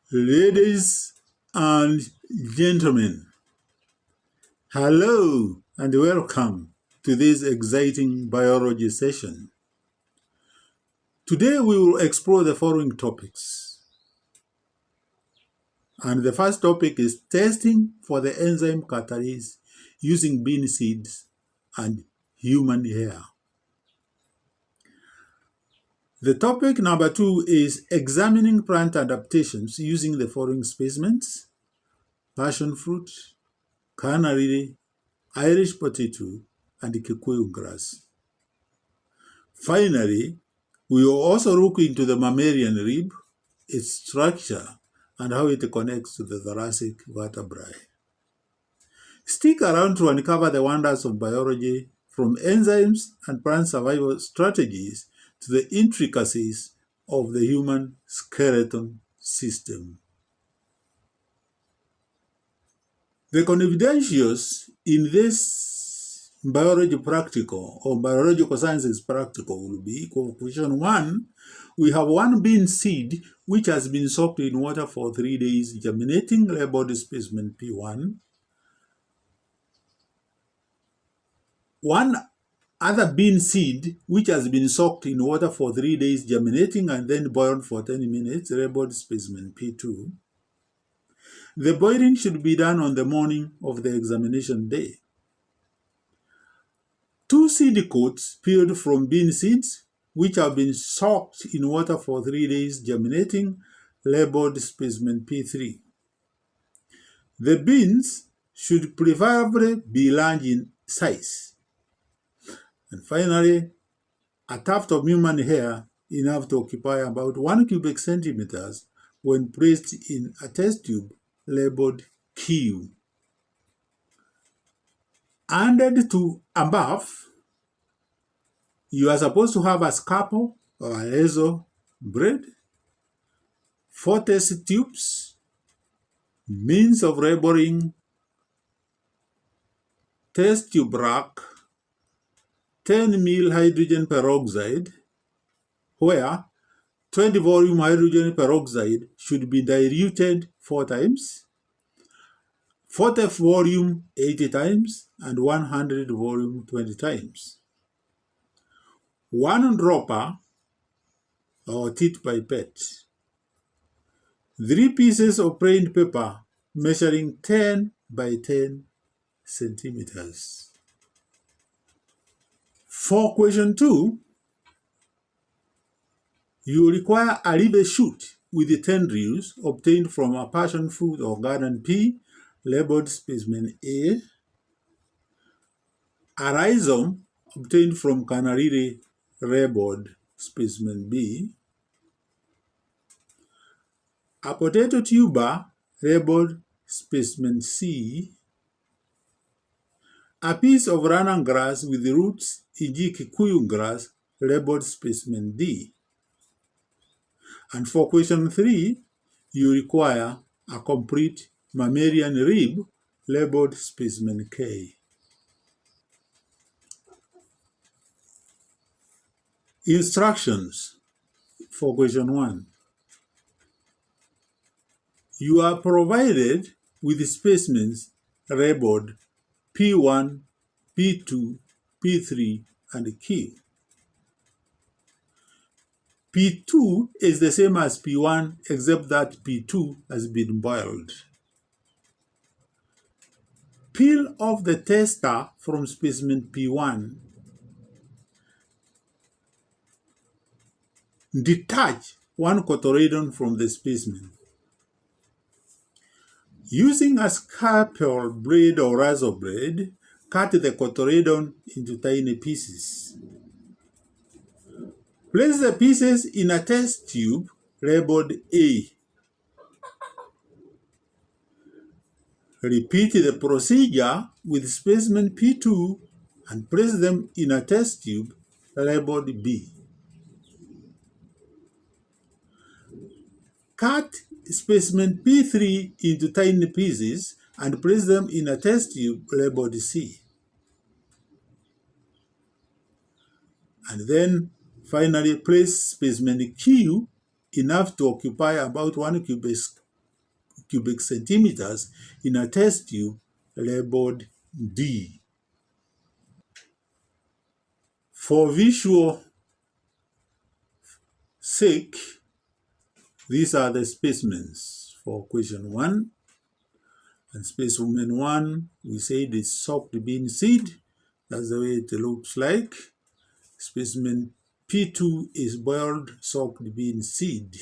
Ladies and gentlemen, hello and welcome to this exciting biology session. Today we will explore the following topics. And the first topic is testing for the enzyme catalase using bean seeds and human hair. The topic number 2 is examining plant adaptations using the following specimens: passion fruit, canary, Irish potato, and Kikuyu grass. Finally, we will also look into the mammalian rib, its structure, and how it connects to the thoracic vertebrae. Stick around to uncover the wonders of biology, from enzymes and plant survival strategies to the intricacies of the human skeleton system. The confidentials in this biology practical or biological sciences practical will be: question 1, we have one bean seed which has been soaked in water for 3 days, germinating, labeled specimen P1. One other bean seed which has been soaked in water for 3 days, germinating, and then boiled for 10 minutes, labeled specimen P2. The boiling should be done on the morning of the examination day. 2 seed coats peeled from bean seeds which have been soaked in water for 3 days, germinating, labeled specimen P3. The beans should preferably be large in size. And finally, a tuft of human hair enough to occupy about 1 cubic centimeters when placed in a test tube labeled Q. Added to above, you are supposed to have a scalpel or a razor blade, 4 test tubes, means of labeling, test tube rack, 10 ml hydrogen peroxide, where 20 volume hydrogen peroxide should be diluted 4 times, 40 volume 80 times, and 100 volume 20 times. 1 dropper or teat pipette. 3 pieces of plain paper measuring 10 by 10 centimeters. For question 2, you require a leaf shoot with the tendrils obtained from a passion fruit or garden pea, labeled specimen A, a rhizome obtained from canary, labeled specimen B, a potato tuber, labeled specimen C, a piece of running grass with roots, e.g. Kikuyu grass, labeled specimen D. And for question 3, you require a complete mammalian rib, labeled specimen K. Instructions for question 1. You are provided with specimens labeled P1, P2, P3, and Q. P2 is the same as P1 except that P2 has been boiled. Peel off the tester from specimen P1. Detach 1 cotyledon from the specimen. Using a scalpel blade or razor blade, cut the cotyledon into tiny pieces. Place the pieces in a test tube labeled A. Repeat the procedure with specimen P2 and place them in a test tube labeled B. Cut specimen P3 into tiny pieces and place them in a test tube labeled C. And then finally place specimen Q enough to occupy about 1 cubic cubic centimeters in a test tube labeled D. For visual sake, these are the specimens for question 1. And specimen 1, we say it is soaked bean seed. That's the way it looks like. Specimen P2 is boiled soaked bean seed.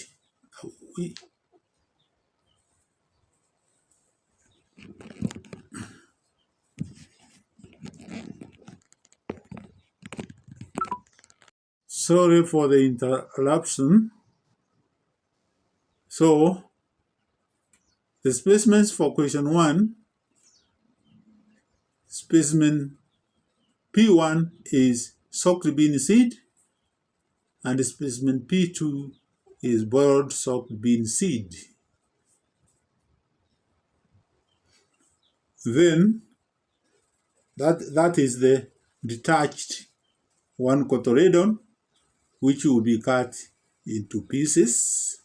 Sorry for the interruption. So, the specimens for question 1, specimen P1 is soaked bean seed, and specimen P2 is boiled soaked bean seed. Then, that is the detached 1 cotyledon, which will be cut into pieces.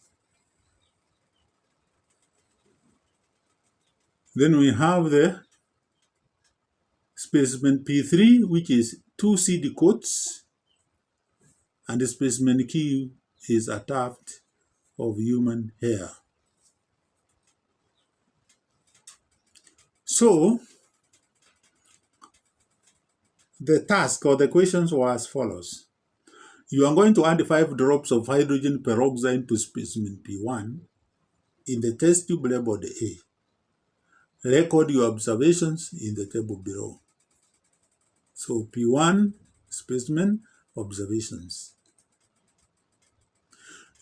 Then we have the specimen P3, which is 2 seed coats, and the specimen Q is a tuft of human hair. So, the task or the questions were as follows. You are going to add 5 drops of hydrogen peroxide to specimen P1 in the test tube labeled A. Record your observations in the table below. So P1 specimen observations.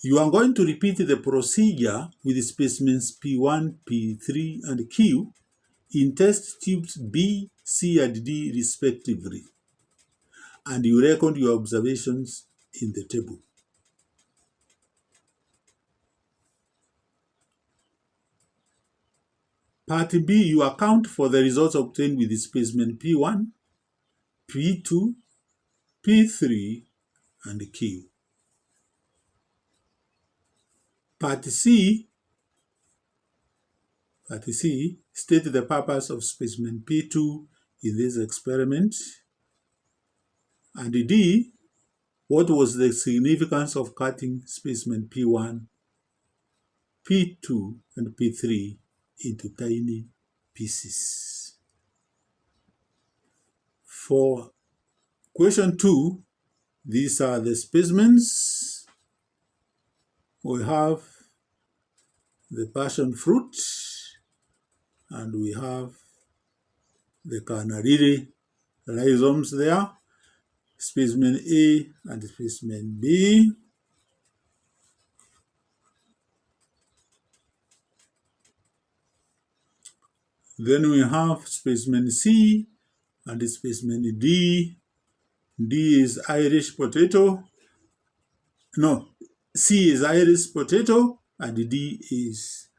You are going to repeat the procedure with specimens P1, P3, and Q in test tubes B, C, and D respectively. And you record your observations in the table. Part B, you account for the results obtained with the specimen P1, P2, P3, and Q. Part C, state the purpose of specimen P2 in this experiment. And D, what was the significance of cutting specimen P1, P2, and P3 into tiny pieces? For question 2, these are the specimens. We have the passion fruit, and we have the canarine rhizomes there, specimen A and specimen B. Then we have specimen C and specimen D. D is Irish potato. No, C is Irish potato, and D is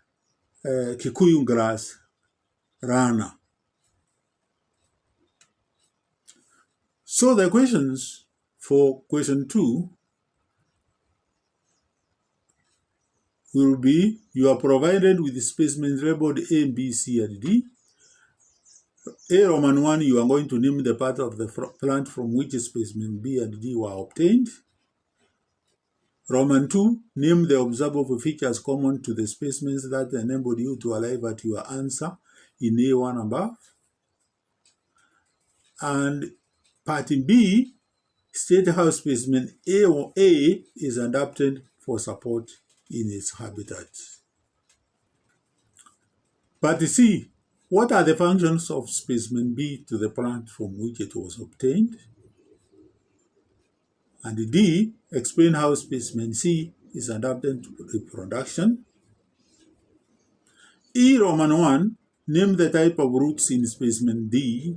Kikuyu grass, rana. So the questions for question 2 will be, you are provided with the specimens labeled A, B, C, and D. A Roman 1, you are going to name the part of the plant from which specimen B and D were obtained. Roman 2, name the observable features common to the specimens that enabled you to arrive at your answer in A1 above. And part B, state how specimen A is adapted for support in its habitat. Part C, what are the functions of specimen B to the plant from which it was obtained? And D, explain how specimen C is adapted to reproduction. E Roman 1, name the type of roots in specimen D.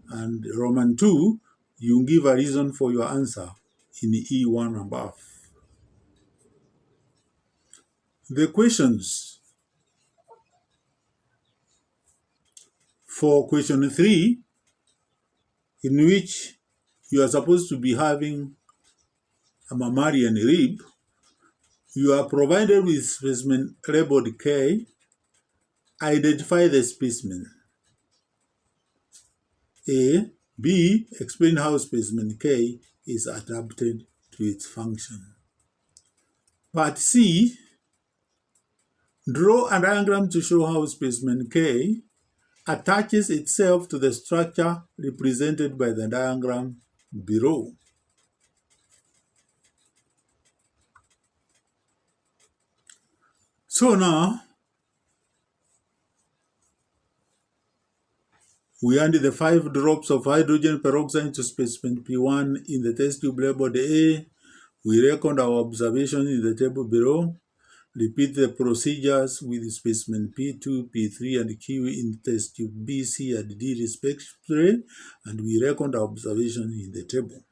And Roman 2, you give a reason for your answer in E1 above. The questions for question 3, in which you are supposed to be having a mammalian rib, You are provided with specimen labeled K. Identify the specimen. A. B. Explain how specimen K is adapted to its function. Part C. Draw a diagram to show how specimen K attaches itself to the structure represented by the diagram below. So now, we add the 5 drops of hydrogen peroxide to specimen P1 in the test tube labeled A. We record our observation in the table below. Repeat the procedures with specimen P2, P3, and Q in test tube B, C, and D respectively, and we record our observation in the table.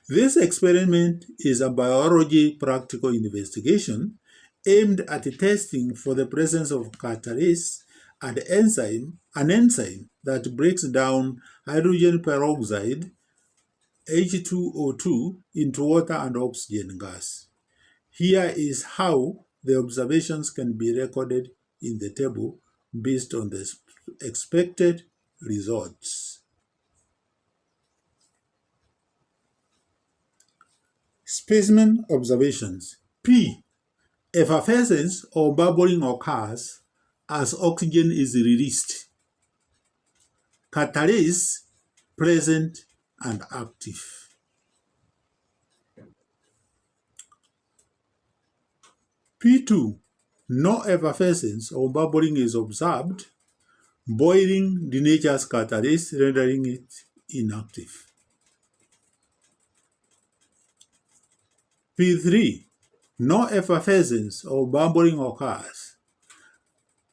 This experiment is a biology practical investigation aimed at testing for the presence of catalase, an enzyme that breaks down hydrogen peroxide, H2O2, into water and oxygen gas. Here is how the observations can be recorded in the table based on the expected results. Specimen observations. P. Effervescence or bubbling occurs as oxygen is released. Catalase present and active. P2. No effervescence or bubbling is observed. Boiling denatures catalase, rendering it inactive. P3. No effervescence or bubbling occurs.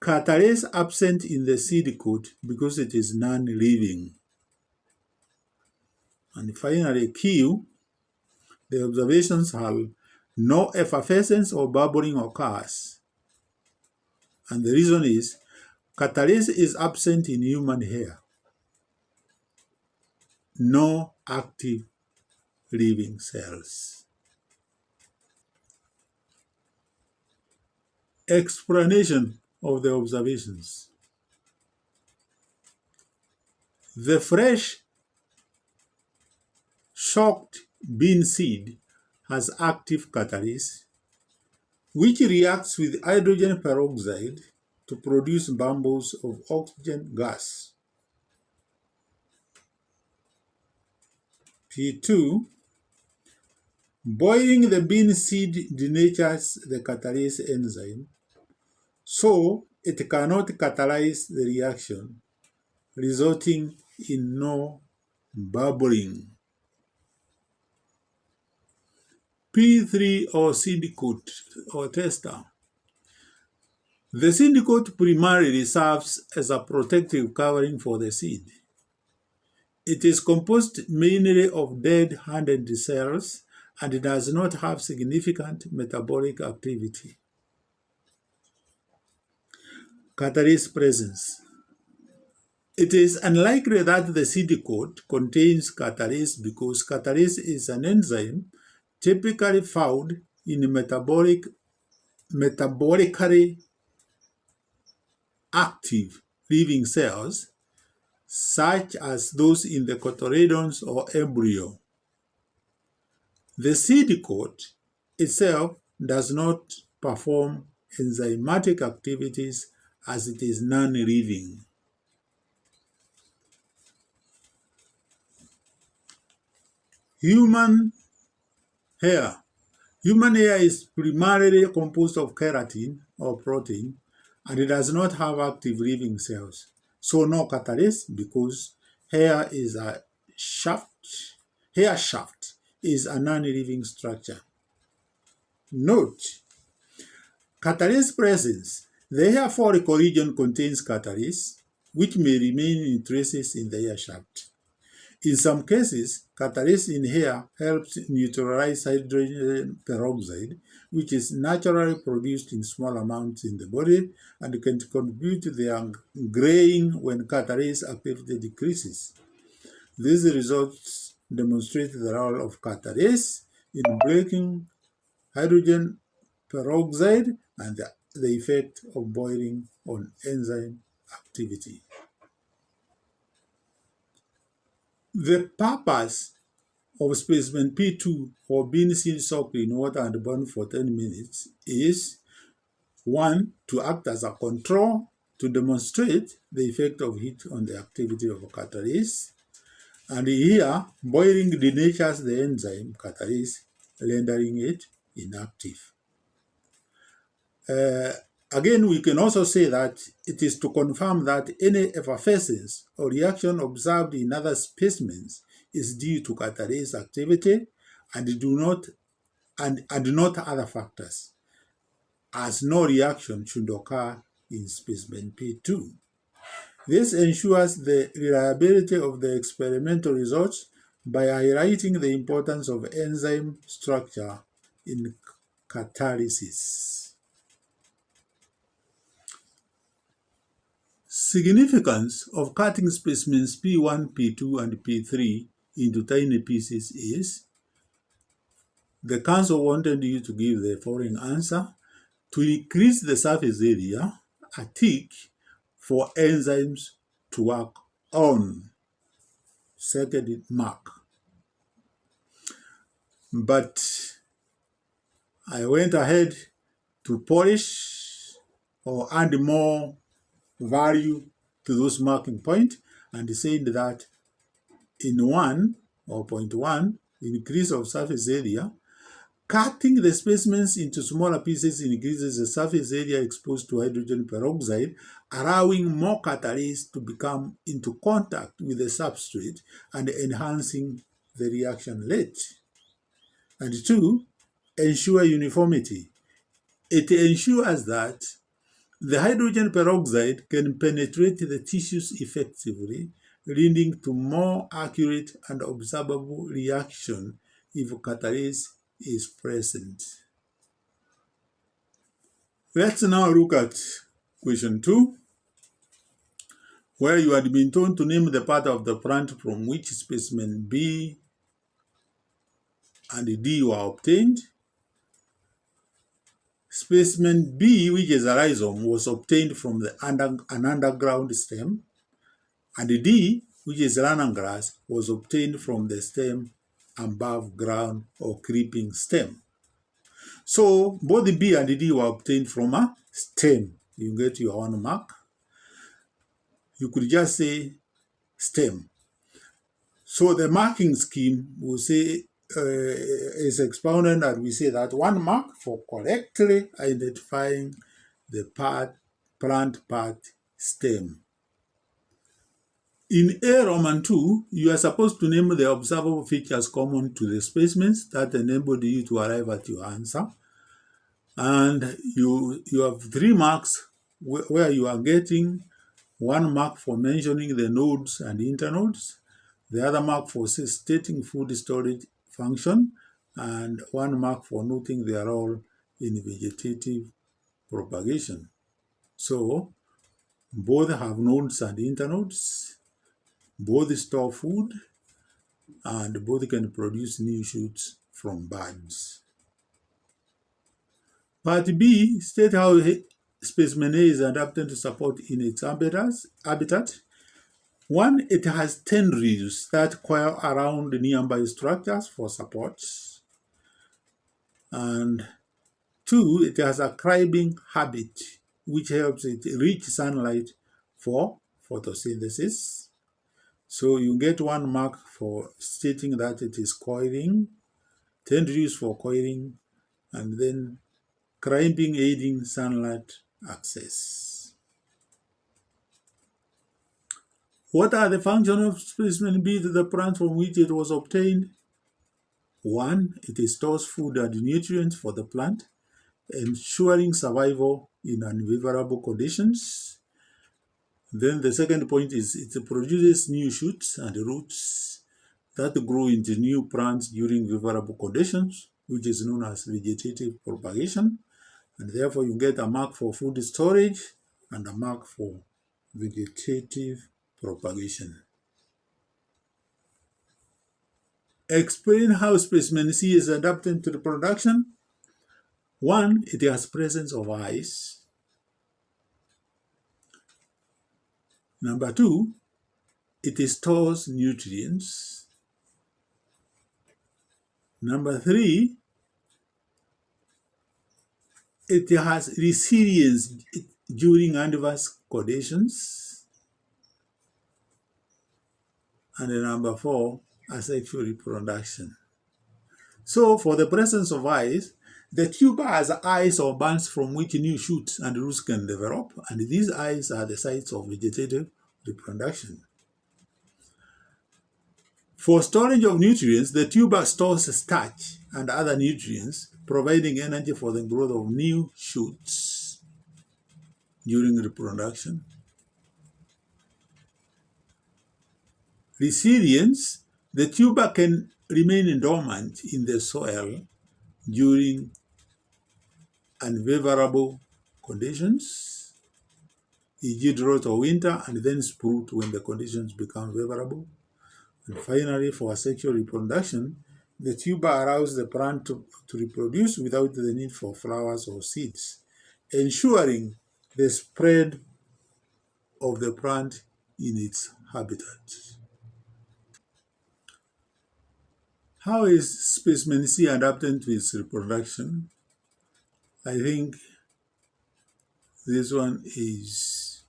Catalase absent in the seed coat because it is non-living. And finally, Q. The observations have no effervescence or bubbling occurs. And the reason is catalase is absent in human hair. No active living cells. Explanation of the observations. The fresh shocked bean seed has active catalase, which reacts with hydrogen peroxide to produce bubbles of oxygen gas. P2. Boiling the bean seed denatures the catalase enzyme, so it cannot catalyze the reaction, resulting in no bubbling. P3 or seed coat or tester. The seed coat primarily serves as a protective covering for the seed. It is composed mainly of dead-handed cells and does not have significant metabolic activity. Catalase presence. It is unlikely that the seed coat contains catalase because catalase is an enzyme typically found in metabolically active living cells, such as those in the cotyledons or embryo. The seed coat itself does not perform enzymatic activities as it is non-living. Human hair. Human hair is primarily composed of keratin or protein, and it does not have active living cells. So no catalase because hair shaft is a non-living structure. Note, catalase presence. The hair follicle region contains catalase, which may remain in traces in the hair shaft. In some cases, catalase in hair helps neutralize hydrogen peroxide, which is naturally produced in small amounts in the body and can contribute to the graying when catalase activity decreases. These results demonstrate the role of catalase in breaking hydrogen peroxide and the effect of boiling on enzyme activity. The purpose of specimen P2 or bean seed soaked in water and burned for 10 minutes is 1. To act as a control to demonstrate the effect of heat on the activity of a catalase. And here, boiling denatures the enzyme catalase, rendering it inactive. Again, we can also say that it is to confirm that any effervescence or reaction observed in other specimens is due to catalase activity and not other factors, as no reaction should occur in specimen P2. This ensures the reliability of the experimental results by highlighting the importance of enzyme structure in catalysis. Significance of cutting specimens P1, P2, and P3 into tiny pieces is the council wanted you to give the following answer: to increase the surface area, a tick, for enzymes to work on. Second mark. But I went ahead to polish or add more value to those marking points and said that in 1 or point 1, increase of surface area, cutting the specimens into smaller pieces increases the surface area exposed to hydrogen peroxide, allowing more catalase to come into contact with the substrate and enhancing the reaction rate. And 2, ensure uniformity. It ensures that the hydrogen peroxide can penetrate the tissues effectively, leading to more accurate and observable reaction if catalase is present. Let's now look at question 2, where you had been told to name the part of the plant from which specimen B and D were obtained. Specimen B, which is a rhizome, was obtained from an underground stem, and D, which is running grass, was obtained from the stem above ground or creeping stem. So both the B and the D were obtained from a stem. You get your own mark. You could just say stem. So the marking scheme will say is expounded, and we say that 1 mark for correctly identifying the plant part stem. In A Roman 2, you are supposed to name the observable features common to the specimens that enabled you to arrive at your answer. And you have 3 marks where you are getting 1 mark for mentioning the nodes and internodes, the other mark for stating food storage function, and 1 mark for noting their role in vegetative propagation. So both have nodes and internodes, both store food, and both can produce new shoots from buds. Part B, state how specimen A is adapted to support in its habitat. 1, it has tendrils that coil around nearby structures for support. And 2, it has a cribbing habit, which helps it reach sunlight for photosynthesis. So you get 1 mark for stating that it is coiling, tendrils for coiling, and then cribbing aiding sunlight access. What are the functions of specimen B to the plant from which it was obtained? 1, it stores food and nutrients for the plant, ensuring survival in unfavorable conditions. Then the second point is it produces new shoots and roots that grow into new plants during favorable conditions, which is known as vegetative propagation. And therefore you get a mark for food storage and a mark for vegetative propagation. Explain how specimen C is adapted to the production. One, it has presence of eyes. Number two, it stores nutrients. Number three, it has resilience during adverse conditions. And number four, asexual reproduction. So for the presence of eyes, the tuber has eyes or bands from which new shoots and roots can develop, and these eyes are the sites of vegetative reproduction. For storage of nutrients, the tuber stores starch and other nutrients, providing energy for the growth of new shoots during reproduction. Resilience, the tuber can remain dormant in the soil during unfavorable conditions, e.g. drought or winter, and then sprout when the conditions become favorable. And finally, for asexual reproduction, the tuber allows the plant to reproduce without the need for flowers or seeds, ensuring the spread of the plant in its habitat. How is specimen C adapting to its reproduction? I think this one is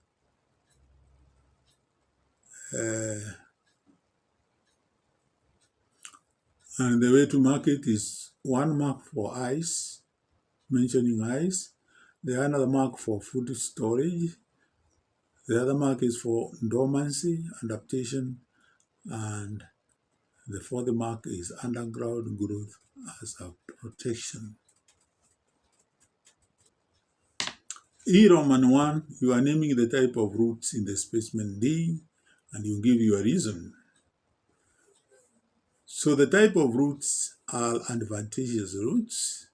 and the way to mark it is one mark for eyes, mentioning eyes, the another mark for food storage, the other mark is for dormancy, adaptation, and the fourth mark is underground growth as a protection. In Roman 1, you are naming the type of roots in the specimen D, and you give your reason. So the type of roots are adventitious roots,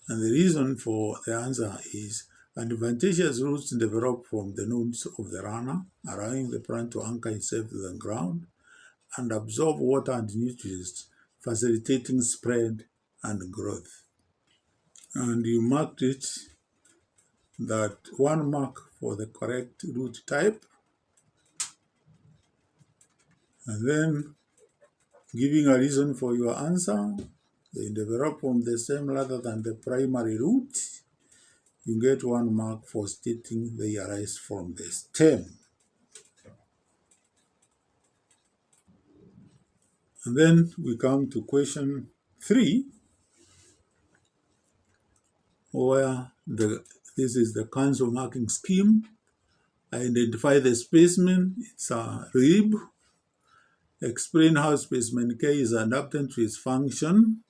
and the reason for the answer is adventitious roots develop from the nodes of the runner, allowing the plant to anchor itself to the ground and absorb water and nutrients, facilitating spread and growth. And you marked it that one mark for the correct root type, and then giving a reason for your answer. They develop from the stem rather than the primary root. You get one mark for stating they arise from the stem. And then we come to question 3, where this is the council marking scheme. Identify the specimen, it's a rib. Explain how specimen K is adapted to its function.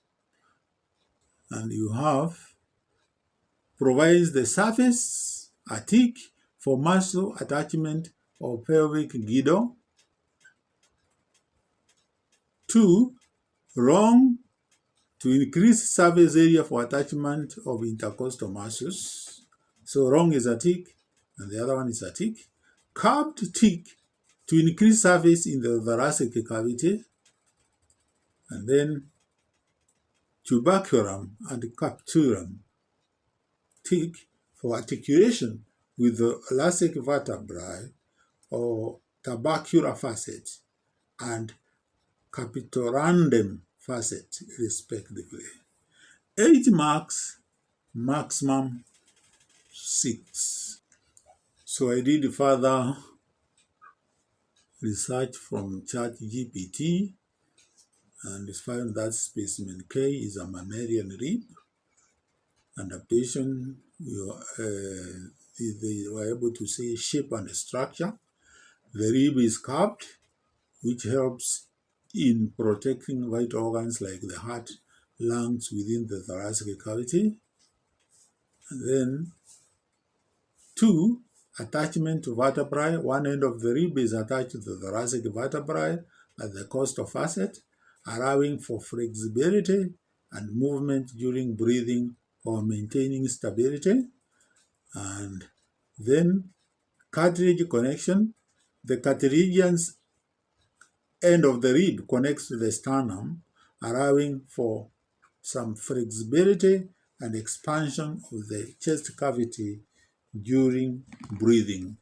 And you have provides the surface, a tick, for muscle attachment of pelvic girdle. 2, wrong, to increase surface area for attachment of intercostal muscles. So wrong is a tick, and the other one is a tick. Curved tick, to increase surface in the thoracic cavity. And then tuberculum and capitulum, tick, for articulation with the thoracic vertebrae or tubercular facet and capitulundum facet, respectively. 8 marks, maximum 6. So I did further research from ChatGPT and found that specimen K is a mammalian rib. Adaptation, they were able to see shape and structure. The rib is curved, which helps in protecting vital organs like the heart, lungs within the thoracic cavity. And then 2, attachment to vertebrae. One end of the rib is attached to the thoracic vertebrae at the costal facet, allowing for flexibility and movement during breathing or maintaining stability. And then cartilage connection. The cartilaginous end of the rib connects to the sternum, allowing for some flexibility and expansion of the chest cavity during breathing.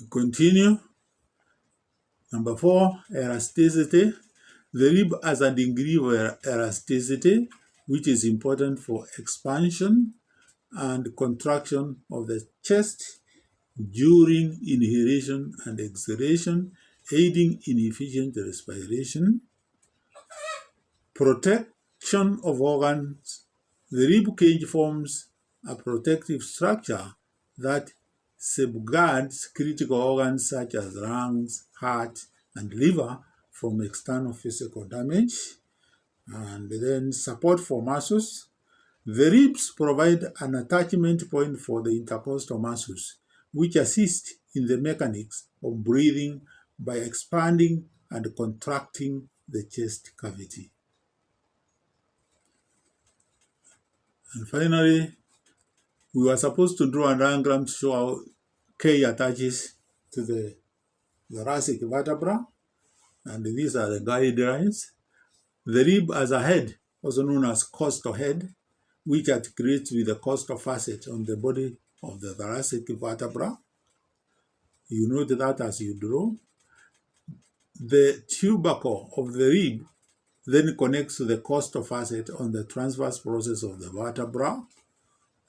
We continue. Number 4, elasticity. The rib has a degree of elasticity, which is important for expansion and contraction of the chest during inhalation and exhalation, aiding in efficient respiration. Protection of organs. The rib cage forms a protective structure that safeguards critical organs such as lungs, heart, and liver from external physical damage. And then support for muscles. The ribs provide an attachment point for the intercostal muscles, which assist in the mechanics of breathing by expanding and contracting the chest cavity. And finally, we were supposed to draw a diagram to show how K attaches to the thoracic vertebra, and these are the guidelines. The rib has a head, also known as costal head, which articulates with the costal facet on the body of the thoracic vertebra. You note that as you draw. The tubercle of the rib then connects to the costal facet on the transverse process of the vertebra.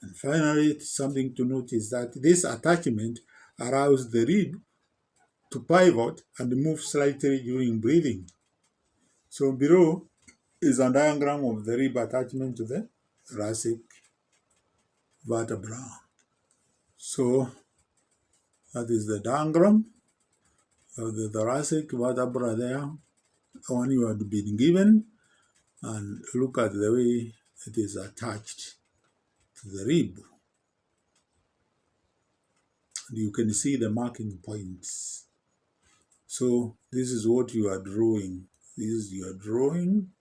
And finally, something to note is that this attachment allows the rib to pivot and move slightly during breathing. So below is a diagram of the rib attachment to the thoracic vertebra. So that is the diagram of the thoracic vertebra there, one you had been given, and look at the way it is attached to the rib. And you can see the marking points. So this is what you are drawing. This is your drawing,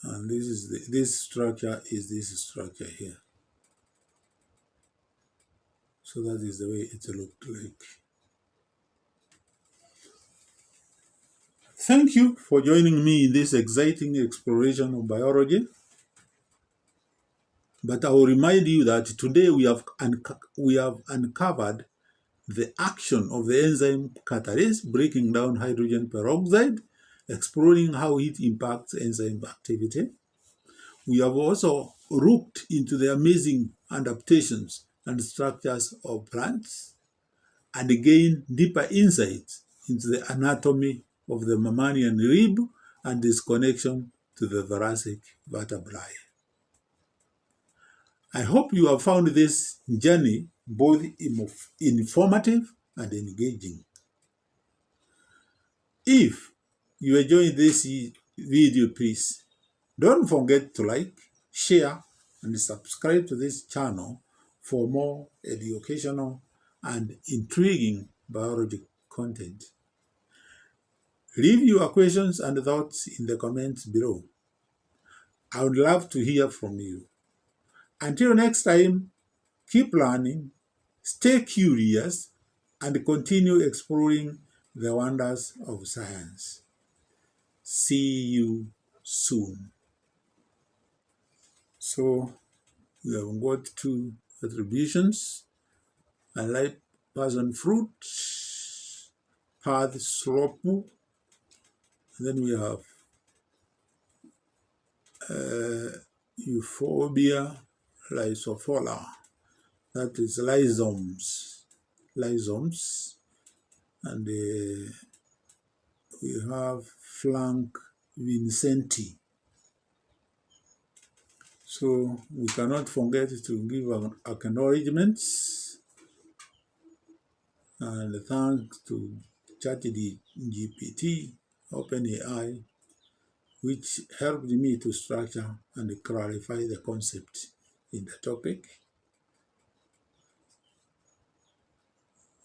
and this structure is this structure here. So that is the way it looked like. Thank you for joining me in this exciting exploration of biology. But I will remind you that today we have uncovered the action of the enzyme catalase breaking down hydrogen peroxide, exploring how it impacts enzyme activity. We have also looked into the amazing adaptations and structures of plants and gained deeper insights into the anatomy of the mammalian rib and its connection to the thoracic vertebrae. I hope you have found this journey both informative and engaging. If you enjoyed this video, please don't forget to like, share, and subscribe to this channel for more educational and intriguing biology content. Leave your questions and thoughts in the comments below. I would love to hear from you. Until next time, keep learning, stay curious, and continue exploring the wonders of science. See you soon. So we have got 2 attributions: a light person fruit, path slope, and then we have euphorbia lysophola, that is rhizomes, and we have flank vincenti. So we cannot forget to give acknowledgements and thanks to ChatGPT, OpenAI, which helped me to structure and clarify the concept in the topic.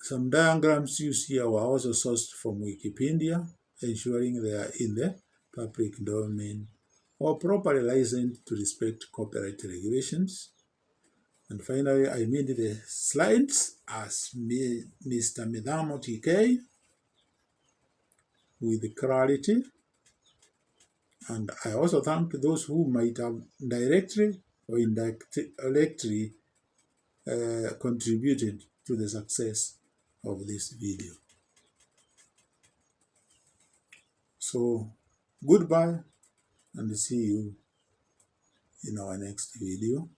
Some diagrams used here were also sourced from Wikipedia, ensuring they are in the public domain or properly licensed to respect copyright regulations. And finally, I made the slides as Mr. Midamo TK with clarity And I also thank those who might have directly or indirectly contributed to the success of this video. So, goodbye and see you in our next video.